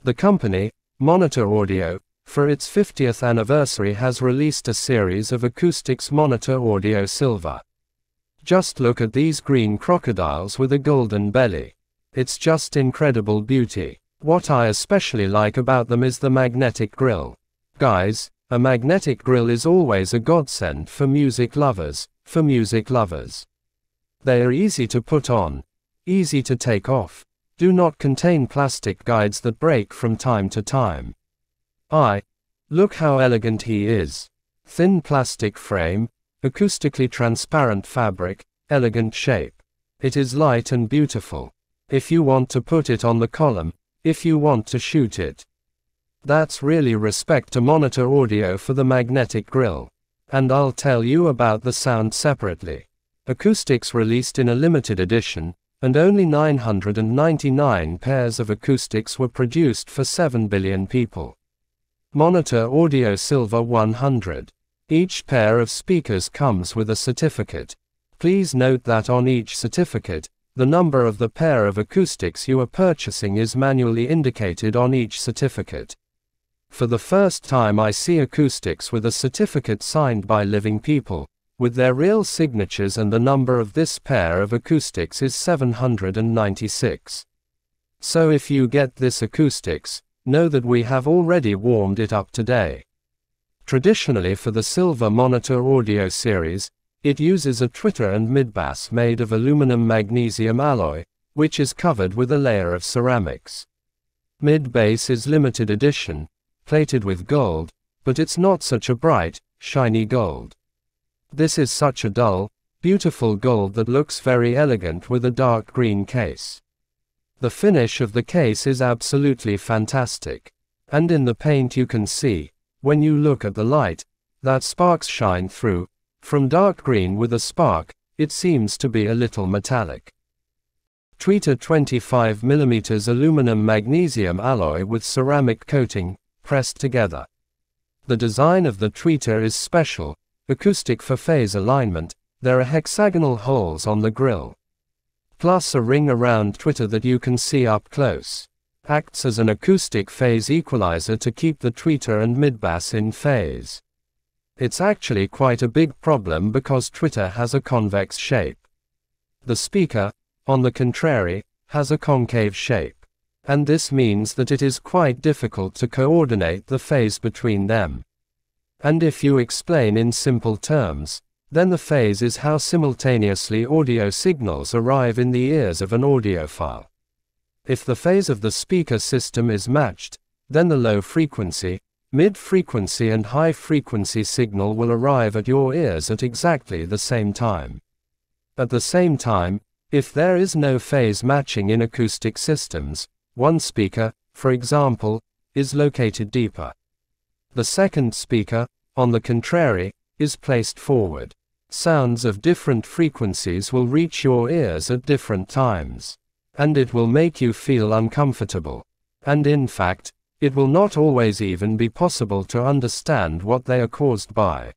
The company, Monitor Audio, for its 50th anniversary has released a series of acoustics Monitor Audio Silver. Just look at these green crocodiles with a golden belly. It's just incredible beauty. What I especially like about them is the magnetic grill. Guys, a magnetic grill is always a godsend for music lovers. They are easy to put on, easy to take off, do not contain plastic guides that break from time to time. Look how elegant he is. Thin plastic frame, acoustically transparent fabric, elegant shape. It is light and beautiful. If you want to put it on the column, if you want to shoot it. That's really respect to Monitor Audio for the magnetic grill. And I'll tell you about the sound separately. Acoustics released in a limited edition, and only 999 pairs of acoustics were produced for 7 billion people. Monitor Audio Silver 100. Each pair of speakers comes with a certificate. Please note that on each certificate, the number of the pair of acoustics you are purchasing is manually indicated on each certificate. For the first time I see acoustics with a certificate signed by living people, with their real signatures, and the number of this pair of acoustics is 796. So if you get this acoustics, know that we have already warmed it up today. Traditionally for the Silver Monitor Audio series, it uses a tweeter and midbass made of aluminum magnesium alloy, which is covered with a layer of ceramics. Midbass is limited edition, plated with gold, but it's not such a bright, shiny gold. This is such a dull, beautiful gold that looks very elegant with a dark green case. The finish of the case is absolutely fantastic. And in the paint you can see, when you look at the light, that sparks shine through. From dark green with a spark, it seems to be a little metallic. Tweeter 25mm aluminum magnesium alloy with ceramic coating, pressed together. The design of the tweeter is special, acoustic for phase alignment. There are hexagonal holes on the grill. Plus a ring around tweeter that you can see up close. Acts as an acoustic phase equalizer to keep the tweeter and midbass in phase. It's actually quite a big problem because tweeter has a convex shape. The speaker, on the contrary, has a concave shape. And this means that it is quite difficult to coordinate the phase between them. And if you explain in simple terms, then the phase is how simultaneously audio signals arrive in the ears of an audiophile. If the phase of the speaker system is matched, then the low frequency, mid-frequency and high-frequency signal will arrive at your ears at exactly the same time. At the same time, if there is no phase matching in acoustic systems, one speaker, for example, is located deeper. The second speaker, on the contrary, is placed forward. Sounds of different frequencies will reach your ears at different times. And it will make you feel uncomfortable. And in fact, it will not always even be possible to understand what they are caused by.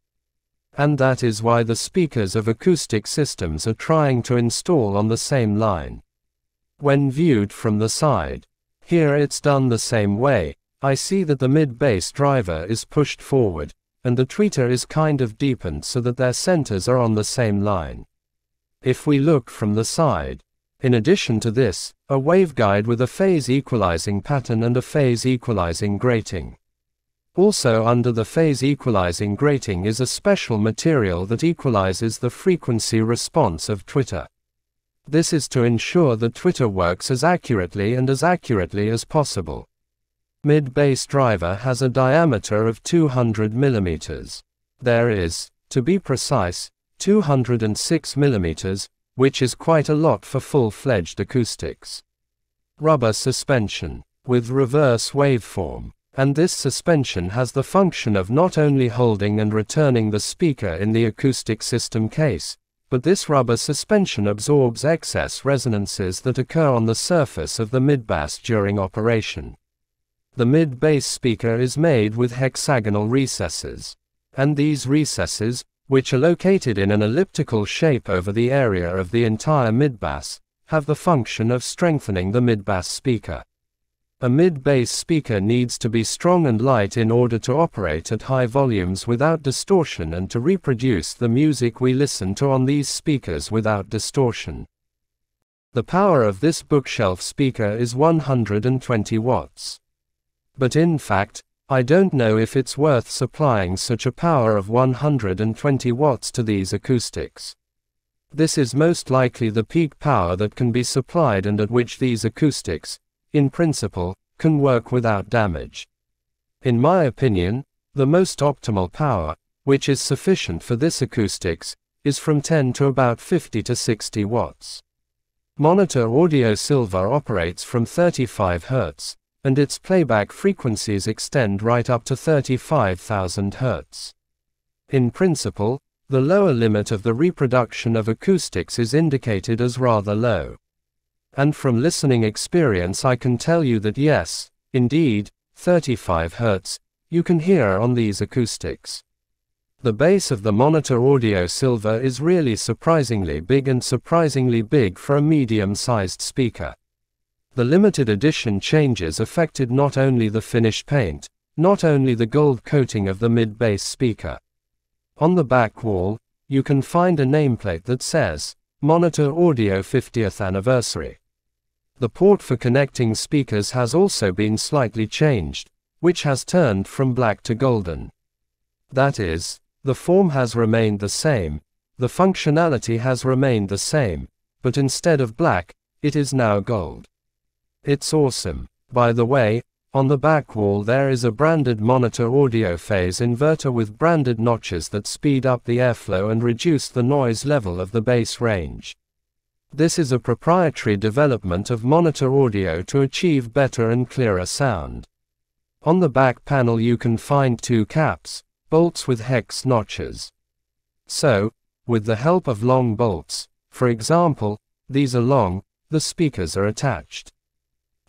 And that is why the speakers of acoustic systems are trying to install on the same line. When viewed from the side, here it's done the same way. I see that the mid-bass driver is pushed forward, and the tweeter is kind of deepened so that their centers are on the same line. If we look from the side, in addition to this, a waveguide with a phase equalizing pattern and a phase equalizing grating. Also under the phase equalizing grating is a special material that equalizes the frequency response of tweeter. This is to ensure that tweeter works as accurately as possible. Mid-bass driver has a diameter of 200 mm. There is, to be precise, 206 mm, which is quite a lot for full-fledged acoustics. Rubber suspension, with reverse waveform. And this suspension has the function of not only holding and returning the speaker in the acoustic system case, but this rubber suspension absorbs excess resonances that occur on the surface of the midbass during operation. The mid-bass speaker is made with hexagonal recesses. And these recesses, which are located in an elliptical shape over the area of the entire midbass, have the function of strengthening the midbass speaker. A mid-bass speaker needs to be strong and light in order to operate at high volumes without distortion and to reproduce the music we listen to on these speakers without distortion. The power of this bookshelf speaker is 120 watts. But in fact, I don't know if it's worth supplying such a power of 120 watts to these acoustics. This is most likely the peak power that can be supplied and at which these acoustics, in principle, can work without damage. In my opinion, the most optimal power, which is sufficient for this acoustics, is from 10 to about 50 to 60 watts. Monitor audio silver operates from 35 Hz, and its playback frequencies extend right up to 35,000 Hz. In principle, the lower limit of the reproduction of acoustics is indicated as rather low. And from listening experience I can tell you that yes, indeed, 35 Hz, you can hear on these acoustics. The bass of the monitor audio silver is really surprisingly big and surprisingly big for a medium-sized speaker. The limited edition changes affected not only the finish paint, not only the gold coating of the mid-bass speaker. On the back wall, you can find a nameplate that says, Monitor Audio 50th Anniversary. The port for connecting speakers has also been slightly changed, which has turned from black to golden. That is, the form has remained the same, the functionality has remained the same, but instead of black, it is now gold. It's awesome. By the way, on the back wall there is a branded monitor audio phase inverter with branded notches that speed up the airflow and reduce the noise level of the bass range. This is a proprietary development of monitor audio to achieve better and clearer sound. On the back panel you can find two caps, bolts with hex notches. So, with the help of long bolts, for example, these are long, the speakers are attached.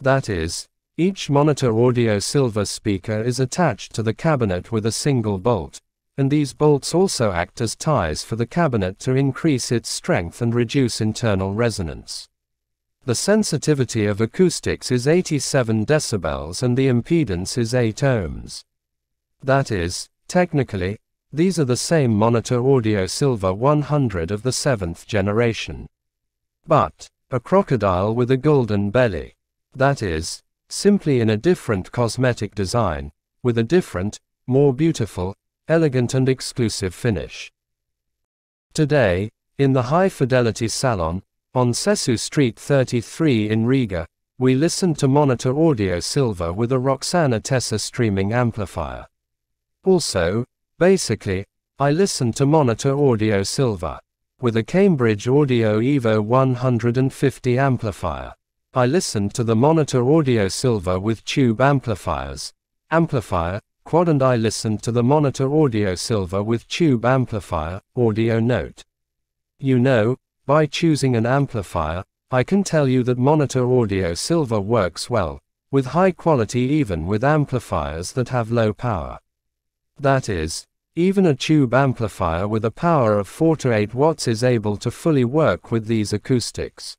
That is, each monitor audio silver speaker is attached to the cabinet with a single bolt, and these bolts also act as ties for the cabinet to increase its strength and reduce internal resonance. The sensitivity of acoustics is 87 decibels and the impedance is 8 ohms. That is, technically, these are the same monitor audio silver 100 of the 7th generation. But, a crocodile with a golden belly. That is, simply in a different cosmetic design, with a different, more beautiful, elegant and exclusive finish. Today, in the High Fidelity Salon, on Sesu Street 33 in Riga, we listened to monitor audio silver with a Roksan Attessa streaming amplifier. Also, basically, I listened to monitor audio silver with a Cambridge Audio Evo 150 amplifier. I listened to the monitor audio silver with tube amplifiers, amplifier, quad, and I listened to the monitor audio silver with tube amplifier, audio note. You know, by choosing an amplifier, I can tell you that monitor audio silver works well, with high quality even with amplifiers that have low power. That is, even a tube amplifier with a power of 4 to 8 watts is able to fully work with these acoustics.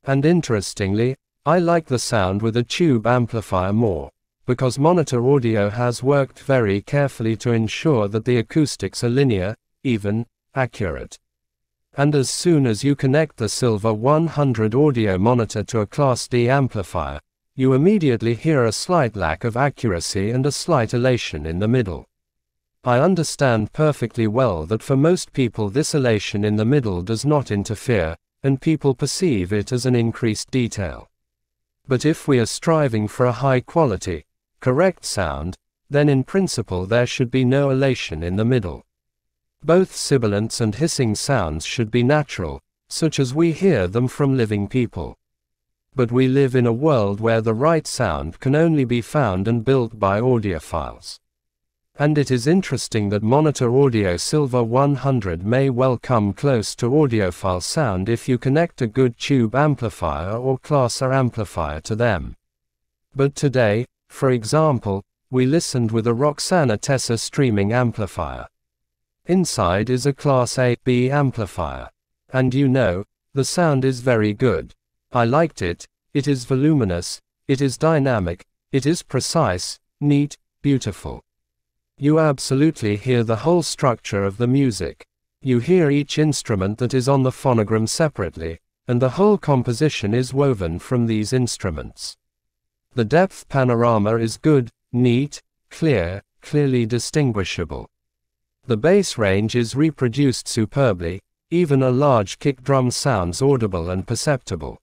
And interestingly, I like the sound with a tube amplifier more, because monitor audio has worked very carefully to ensure that the acoustics are linear, even, accurate. And as soon as you connect the Silver 100 audio monitor to a Class D amplifier, you immediately hear a slight lack of accuracy and a slight elation in the middle. I understand perfectly well that for most people this elation in the middle does not interfere, and people perceive it as an increased detail. But if we are striving for a high quality, correct sound, then in principle there should be no elation in the middle. Both sibilants and hissing sounds should be natural, such as we hear them from living people. But we live in a world where the right sound can only be found and built by audiophiles. And it is interesting that monitor audio Silver 100 may well come close to audiophile sound if you connect a good tube amplifier or Class A amplifier to them. But today, for example, we listened with a Roksan Attessa streaming amplifier. Inside is a Class A/B amplifier. And you know, the sound is very good. I liked it, it is voluminous, It is dynamic, it is precise, neat, beautiful. You absolutely hear the whole structure of the music. You hear each instrument that is on the phonogram separately, and the whole composition is woven from these instruments. The depth panorama is good, neat, clear, clearly distinguishable. The bass range is reproduced superbly, even a large kick drum sounds audible and perceptible.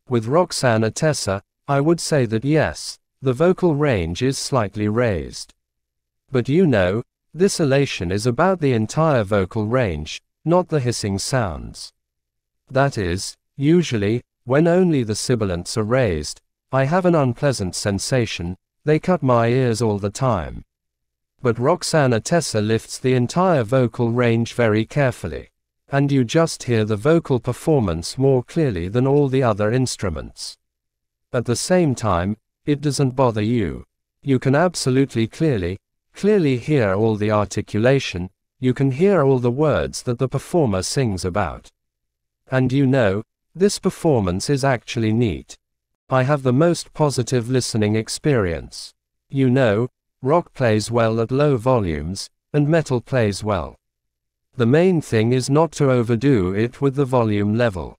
With Roksan Attessa, I would say that yes, the vocal range is slightly raised. But you know, this elation is about the entire vocal range, not the hissing sounds. That is, usually, when only the sibilants are raised, I have an unpleasant sensation, they cut my ears all the time. But Roksan Attessa lifts the entire vocal range very carefully, and you just hear the vocal performance more clearly than all the other instruments. At the same time, it doesn't bother you. You can absolutely clearly hear all the articulation, you can hear all the words that the performer sings about. And you know, this performance is actually neat. I have the most positive listening experience. You know, rock plays well at low volumes, and metal plays well. The main thing is not to overdo it with the volume level.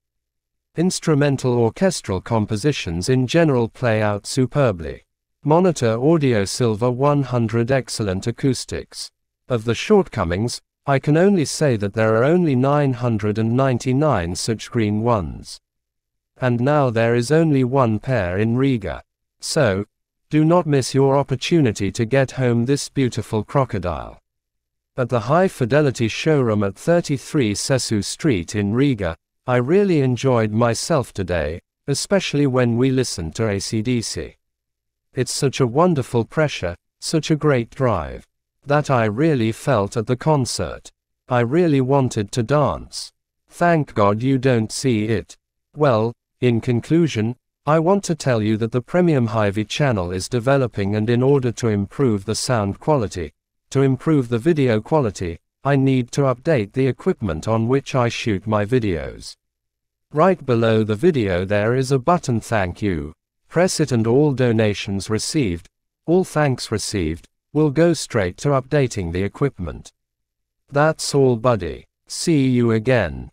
Instrumental orchestral compositions in general play out superbly. Monitor Audio Silver 100 excellent acoustics. Of the shortcomings, I can only say that there are only 999 such green ones. And now there is only one pair in Riga. So, do not miss your opportunity to get home this beautiful crocodile. At the High Fidelity showroom at 33 Sesu Street in Riga, I really enjoyed myself today, especially when we listened to AC/DC. It's such a wonderful pressure, such a great drive, that I really felt at the concert. I really wanted to dance. Thank God you don't see it. Well, in conclusion, I want to tell you that the Premium Hy-V channel is developing, and in order to improve the sound quality, to improve the video quality, I need to update the equipment on which I shoot my videos. Right below the video there is a button thank you. Press it and all donations received, all thanks received, will go straight to updating the equipment. That's all buddy. See you again.